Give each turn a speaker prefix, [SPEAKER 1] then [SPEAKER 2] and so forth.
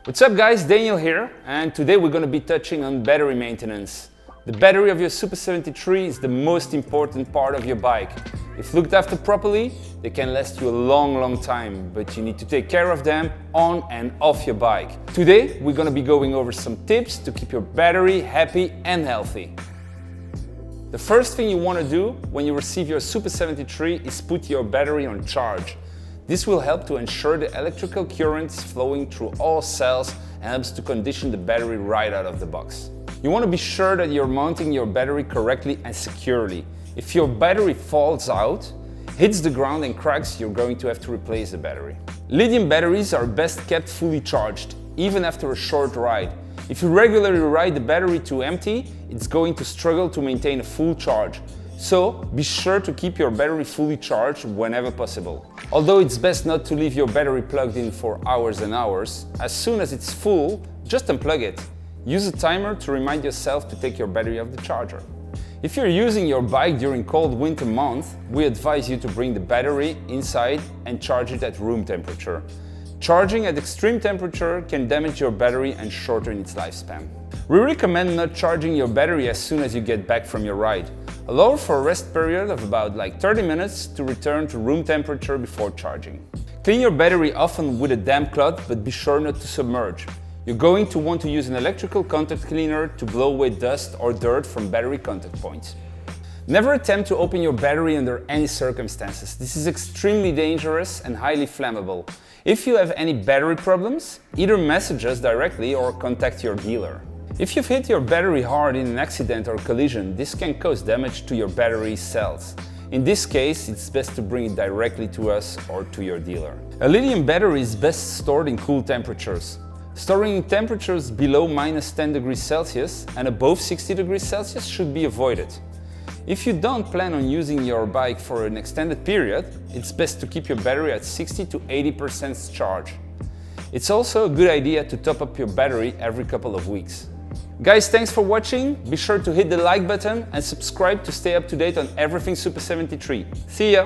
[SPEAKER 1] What's up guys, Daniel here, and today we're going to be touching on battery maintenance. The battery of your SUPER73 is the most important part of your bike. If looked after properly, they can last you a long time, but you need to take care of them on and off your bike. Today we're going to be going over some tips to keep your battery happy and healthy. The first thing you want to do when you receive your SUPER73 is put your battery on charge. This will help to ensure the electrical current is flowing through all cells and helps to condition the battery right out of the box. You want to be sure that you're mounting your battery correctly and securely. If your battery falls out, hits the ground and cracks, you're going to have to replace the battery. Lithium batteries are best kept fully charged, even after a short ride. If you regularly ride the battery to empty, it's going to struggle to maintain a full charge. So be sure to keep your battery fully charged whenever possible. Although it's best not to leave your battery plugged in for hours and hours, as soon as it's full, just unplug it. Use a timer to remind yourself to take your battery off the charger. If you're using your bike during cold winter months, we advise you to bring the battery inside and charge it at room temperature. Charging at extreme temperature can damage your battery and shorten its lifespan. We recommend not charging your battery as soon as you get back from your ride. Allow for a rest period of about 30 minutes to return to room temperature before charging. Clean your battery often with a damp cloth, but be sure not to submerge. You're going to want to use an electrical contact cleaner to blow away dust or dirt from battery contact points. Never attempt to open your battery under any circumstances. This is extremely dangerous and highly flammable. If you have any battery problems, either message us directly or contact your dealer. If you've hit your battery hard in an accident or collision, this can cause damage to your battery cells. In this case, it's best to bring it directly to us or to your dealer. A lithium battery is best stored in cool temperatures. Storing in temperatures below -10 degrees Celsius and above 60 degrees Celsius should be avoided. If you don't plan on using your bike for an extended period, it's best to keep your battery at 60 to 80% charge. It's also a good idea to top up your battery every couple of weeks. Guys, thanks for watching. Be sure to hit the like button and subscribe to stay up to date on everything SUPER73. See ya!